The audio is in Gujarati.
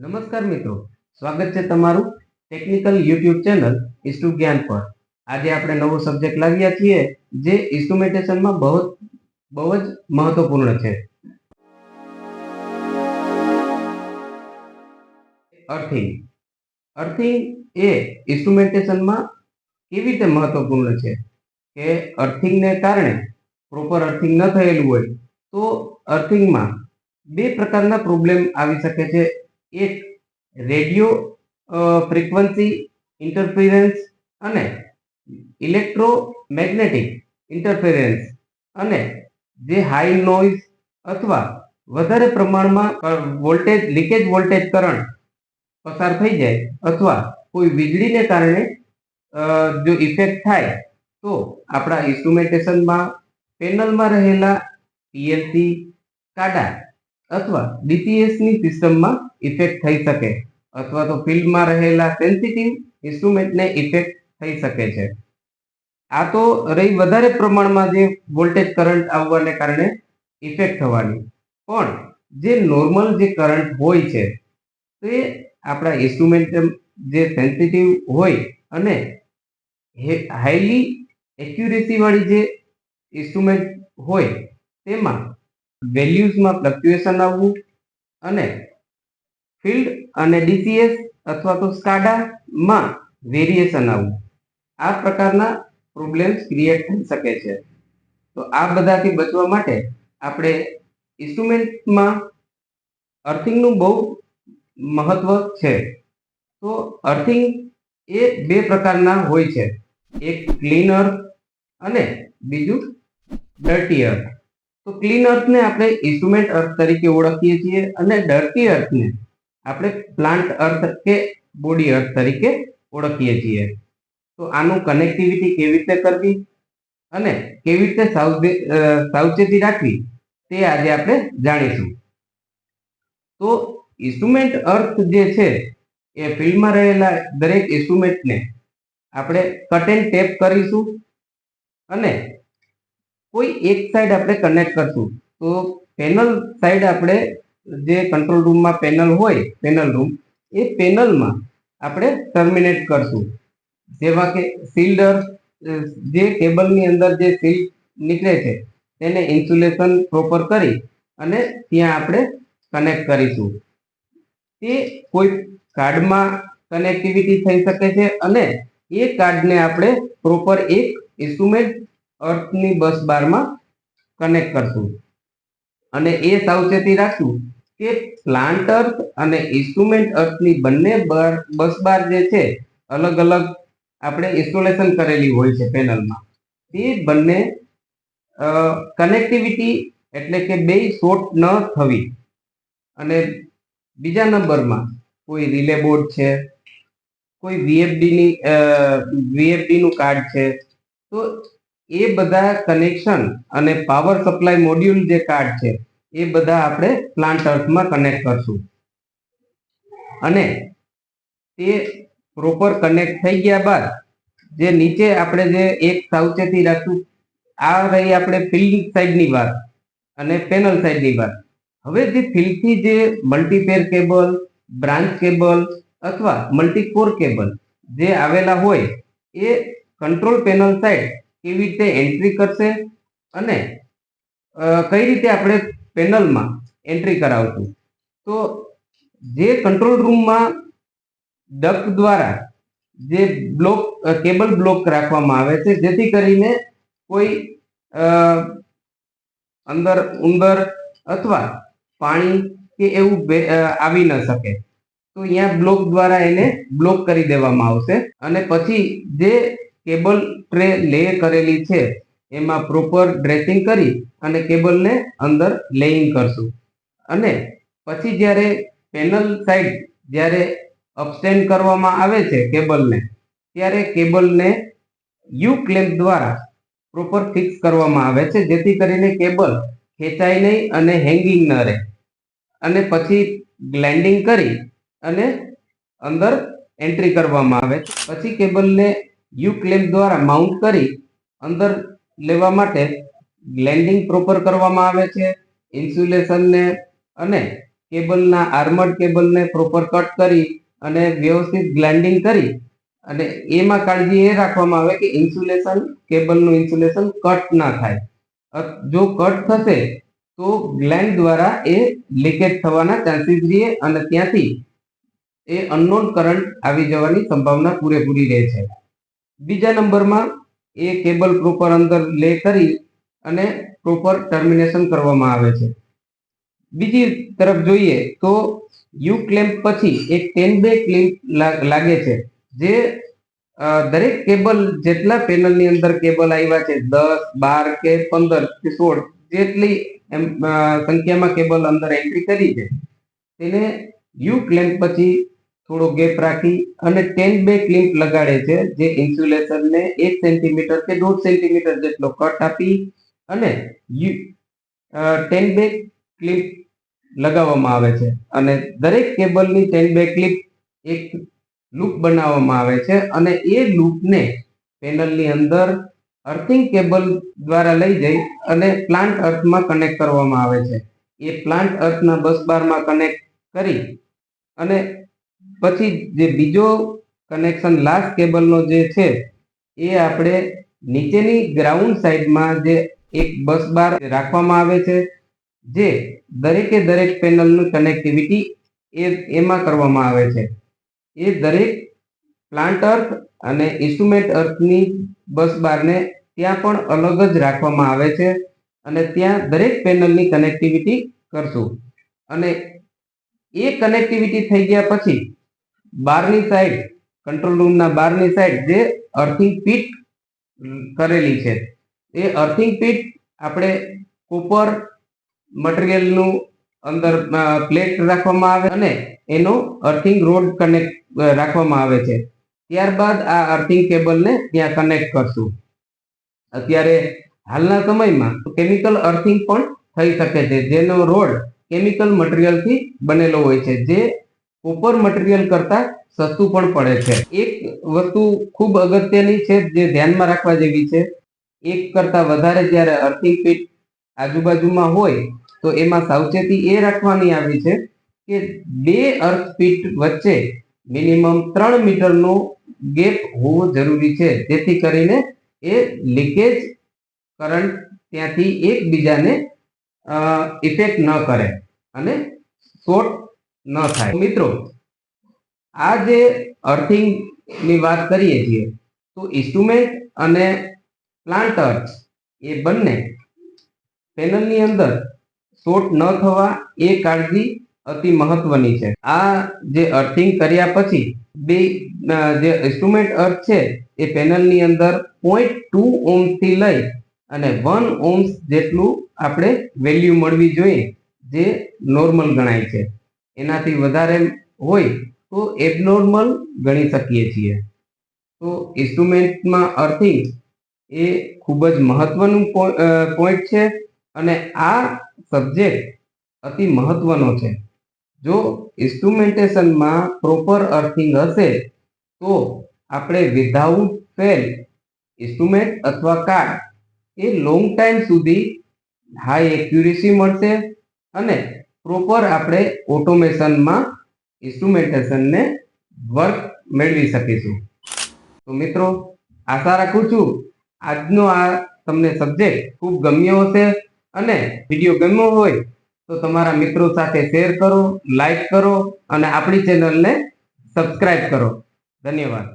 નમસ્કાર મિત્રો, સ્વાગત છે તમારું ટેકનિકલ યુટ્યુબ ચેનલ ઇસ્ટુ જ્ઞાન પર। આજે આપણે નવો સબ્જેક્ટ લાવ્યા છીએ જે ઇન્સ્ટ્રુમેન્ટેશનમાં બહુ જ મહત્વપૂર્ણ છે, અર્થિંગ। અર્થિંગ એ ઇન્સ્ટ્રુમેન્ટેશનમાં કેવી રીતે મહત્વપૂર્ણ છે કે અર્થિંગને કારણે પ્રોપર અર્થિંગ ન થયેલું હોય તો અર્થિંગમાં બે પ્રકારના પ્રોબ્લેમ આવી શકે છે। એક રેડિયો ફ્રીક્વન્સી ઇન્ટરફિરન્સ અને ઇલેક્ટ્રોમેગ્નેટિક ઇન્ટરફિરન્સ, અને જે હાઈ નોઇઝ અથવા વધારે પ્રમાણમાં વોલ્ટેજ લીકેજ વોલ્ટેજ કરંટ પસાર થઈ જાય અથવા કોઈ વીજળીને કારણે જો ઇફેક્ટ થાય તો આપણા ઇન્સ્ટ્રુમેન્ટેશનમાં પેનલમાં રહેલા પીએલસી, સ્કાડા અથવા ડીસીએસની સિસ્ટમમાં ઇફેક્ટ થઈ શકે, અથવા તો ફિલ્ડમાં રહેલા સેન્સિટિવ ઇન્સ્ટ્રુમેન્ટને ઇફેક્ટ થઈ શકે છે। આ તો રહી વધારે પ્રમાણમાં જે વોલ્ટેજ કરંટ આવવાને કારણે ઇફેક્ટ થવાની, પણ જે નોર્મલ જે કરંટ હોય છે તે આપણા ઇન્સ્ટ્રુમેન્ટ જે સેન્સિટિવ હોય અને હાઈલી એક્યુરેસી વાળી જે ઇન્સ્ટ્રુમેન્ટ હોય તેમાં વેલ્યુઝમાં ફ્લક્ચ્યુએશન આવવું અને ફિલ્ડ અને ડીસીએસ અથવા તો સ્કાડામાં વેરિએશન આવવું, આ પ્રકારના પ્રોબ્લેમ્સ ક્રિએટ થઈ શકે છે। તો આ બધાથી બચવા માટે આપણે ઇન્સ્ટ્રુમેન્ટમાં અર્થિંગનું બહુ મહત્વ છે। તો અર્થિંગ એ બે પ્રકારના હોય છે, એક ક્લીન અર્થ અને બીજું ડર્ટી અર્થ। તો ક્લીન અર્થને આપણે ઇન્સ્ટ્રુમેન્ટ અર્થ તરીકે ઓળખીએ છીએ અને ડર્ટી અર્થને આપણે પ્લાન્ટ અર્થ કે બોડી અર્થ તરીકે ઓળખીએ છીએ। તો આનું કનેક્ટિવિટી કેવી રીતે કરવી અને કેવી રીતે સાવચેતી રાખવી તે આજે આપણે જાણીશું। તો ઇન્સ્ટ્રુમેન્ટ અર્થ જે છે એ ફિલ્ડમાં રહેલા દરેક ઇન્સ્ટ્રુમેન્ટને આપણે કટ એન્ડ ટેપ કરીશું અને કોઈ એક સાઈડ આપણે કનેક્ટ કરશું। તો પેનલ સાઈડ આપણે જે કંટ્રોલ રૂમમાં પેનલ હોય, પેનલ રૂમ, એ પેનલમાં આપણે ટર્મિનેટ કરશું। જેવા કે શિલ્ડર, જે કેબલની અંદર જે શિલ્ડ નીકળે છે તેને ઇન્સ્યુલેશન પ્રોપર કરી અને ત્યાં આપણે કનેક્ટ કરીશું। તે કોઈ કાર્ડમાં કનેક્ટિવિટી થઈ શકે છે અને એ કાર્ડને આપણે પ્રોપર એક ઇન્સ્ટ્રુમેન્ટ અર્થની બસ બારમાં કનેક્ટ કરશું અને એ સાવચેતી રાખશું કે પ્લાન્ટ અર્થ અને ઇન્સ્ટ્રુમેન્ટ અર્થની બંને બસ બાર જે છે અલગ અલગ આપણે ઇન્સ્ટોલેશન કરેલી હોય છે પેનલમાં, તે બંને કનેક્ટિવિટી એટલે કે બે શોર્ટ ન થવી। અને બીજા નંબરમાં કોઈ રિલે બોર્ડ છે, કોઈ વીએફડીનું કાર્ડ છે, તો એ બધા કનેક્શન અને પાવર સપ્લાય મોડ્યુલ જે કાર્ડ છે એ બધા આપણે પ્લાન્ટ અર્થમાં કનેક્ટ કરશું અને તે પ્રોપર કનેક્ટ થઈ ગયા બાદ જે નીચે આપણે જે એક સાવચેતી રાખશું, આ રહી આપણે ફિલ્ડ સાઈડની વાત અને પેનલ સાઈડની વાત। હવે જે ફિલ્ડથી જે મલ્ટીપેર કેબલ, બ્રાન્ચ કેબલ અથવા મલ્ટીકોર કેબલ જે આવેલા હોય એ કંટ્રોલ પેનલ સાઈડ કેવી રીતે એન્ટ્રી કરશે અને કઈ રીતે આપણે પેનલમાં એન્ટ્રી કરાવશું। તો જે કંટ્રોલ રૂમમાં ડક્ટ દ્વારા જે કેબલ બ્લોક રાખવામાં આવે છે, જેથી કરીને કોઈ અંદર ઉંદર અથવા પાણી કે એવું આવી ન શકે। તો અહીંયા બ્લોક દ્વારા એને બ્લોક કરી દેવામાં આવશે અને પછી જે કેબલ ટ્રે લે કરેલી છે એમાં પ્રોપર ડ્રેસિંગ કરી અને કેબલને અંદર લેઇંગ કરશું અને પછી જ્યારે પેનલ સાઈડ જ્યારે અપસ્ટેન્ડ કરવામાં આવે છે કેબલને, ત્યારે કેબલને યુ ક્લેમ્પ દ્વારા પ્રોપર ફિક્સ કરવામાં આવે છે, જેથી કરીને કેબલ ખેંચાય નહીં અને હેંગિંગ ન રહે। અને પછી ગ્લેન્ડિંગ કરી અને અંદર એન્ટ્રી કરવામાં આવે। પછી કેબલને યુ ક્લેમ્પ દ્વારા માઉન્ટ કરી અંદર લેવા માટે ગ્લેન્ડિંગ પ્રોપર કરવામાં આવે છે, ઇન્સ્યુલેશનને અને કેબલના આર્મર્ડ કેબલને પ્રોપર કટ કરી અને વ્યવસ્થિત ગ્લાઇન્ડિંગ કરી અને એમાં કાળજી એ રાખવામાં આવે કે કેબલનું ઇન્સ્યુલેશન કટ ના થાય. જો કટ થશે તો ગ્લાઇન્ડ દ્વારા એ લીકેજ થવાના ચાન્સીસ રહે અને ત્યાંથી એ અનનોન કરંટ આવી જવાની સંભાવના પૂરેપૂરી રહે છે. બીજા નંબરમાં એ કેબલ પ્રોપર અંદર લે કરી અને પ્રોપર ટર્મિનેશન કરવામાં આવે છે. બીજી તરફ જોઈએ તો યુ ક્લેમ્પ પછી એક 10 બે ક્લિપ લાગે છે, જે દરેક કેબલ જેટલા પેનલની અંદર કેબલ આવ્યા છે 10, 12 કે 15 કે 16 જેટલી સંખ્યામાં કેબલ અંદર એન્ટ્રી કરી છે તેને યુ ક્લેમ્પ પછી થોડો ગેપ રાખી અને 10 બે ક્લિપ લગાડે છે, જે ઇન્સ્યુલેશનને 1 સેન્ટીમીટર કે 1.5 સેન્ટીમીટર જેટલો કટ આપી અને 10 બે ક્લિપ લગાવવામાં આવે છે અને દરેક કેબલની 10 બે ક્લિપ એક લૂપ બનાવવામાં આવે છે અને એ લૂપને પેનલની અંદર અર્થિંગ કેબલ દ્વારા લઈ જઈ અને પ્લાન્ટ અર્થમાં કનેક્ટ કરવામાં આવે છે. એ પ્લાન્ટ અર્થના બસ બારમાં કનેક્ટ કરી અને પછી જે બીજો કનેક્શન લાસ્ટ કેબલનો જે છે એ આપણે નીચેની ગ્રાઉન્ડ સાઈડમાં જે એક બસ બાર રાખવામાં આવે છે, જે દરેકે દરેક પેનલનું કનેક્ટિવિટી એમાં કરવામાં આવે છે. એ દરેક પ્લાન્ટ અર્થ અને ઇન્સ્ટ્રુમેન્ટ અર્થની બસ બારને ત્યાં પણ અલગ જ રાખવામાં આવે છે અને ત્યાં દરેક પેનલની કનેક્ટિવિટી કરશું. અને એ કનેક્ટિવિટી થઈ ગયા પછી બારની સાઈડ, કંટ્રોલ રૂમના બારની સાઈડ જે અર્થિંગ પીટ કરેલી છે, એ અર્થિંગ પીટ આપણે કોપર મટીરિયલનું અંદર પ્લેટ રાખવામાં આવે અને એનો અર્થિંગ રોડ કનેક્ટ રાખવામાં આવે છે. ત્યારબાદ આ અર્થિંગ કેબલને ત્યાં કનેક્ટ કરશું. અત્યારે હાલના સમયમાં કેમિકલ અર્થિંગ પણ થઈ શકે છે, જેનો રોડ કેમિકલ મટીરિયલથી બનેલો હોય છે, જે કોપર મટીરિયલ કરતા સસ્તું પણ પડે છે. એક વસ્તુ ખૂબ અગત્યની છે જે ધ્યાનમાં રાખવા જેવી છે, એક કરતા વધારે જ્યારે અર્થિંગ પીટ આજુબાજુમાં હોય તો એમાં સાવચેતી એ રાખવાની આવી છે કે બે અર્થ પીટ વચ્ચે મિનિમમ 3 મીટરનો ગેપ હોવો જરૂરી છે, જેથી કરીને એ લીકેજ કરંટ ત્યાંથી એકબીજાને ઇફેક્ટ ન કરે અને શોર્ટ ન થાય. મિત્રો, આ જે અર્થિંગની વાત કરીએ છીએ તો ઇન્સ્ટ્રુમેન્ટ અને પ્લાન્ટ અર્થ એ બંને પેનલની અંદર શોર્ટ ન થવા એ કાળજી અતિ મહત્વની છે. આ જે અર્થિંગ કર્યા પછી બે જે ઇન્સ્ટ્રુમેન્ટ અર્થ છે એ પેનલની અંદર 0.2 ઓહ્મ થી લઈ અને 1 ઓહ્મ જેટલું આપણે વેલ્યુ મળવી જોઈએ, જે નોર્મલ ગણાય છે. એનાથી વધારે હોય તો એબનોર્મલ ગણી શકીએ છીએ. તો ઇન્સ્ટ્રુમેન્ટમાં અર્થિંગ એ ખૂબ જ મહત્વનું પોઈન્ટ છે અને આ સબ્જેક્ટ અતિ મહત્વનો છે. જો ઇન્સ્ટ્રુમેન્ટેશનમાં પ્રોપર અર્થિંગ હશે તો આપણે વિધાઉટ ફેલ ઇન્સ્ટ્રુમેન્ટ અથવા કાર્ડ એ લોંગ ટાઈમ સુધી હાઈ એક્યુરેસી મળશે અને પ્રોપર આપણે ઓટોમેશનમાં ઇન્સ્ટ્રુમેન્ટેશનને વર્ક મેળવી શકીશું. તો મિત્રો, આશા રાખું છું આજનો આ તમને સબ્જેક્ટ ખૂબ ગમ્યો હશે અને વિડીયો ગમ્યો હોય તો તમારા મિત્રો સાથે શેર કરો, લાઈક કરો અને આપણી ચેનલને સબસ્ક્રાઇબ કરો. ધન્યવાદ.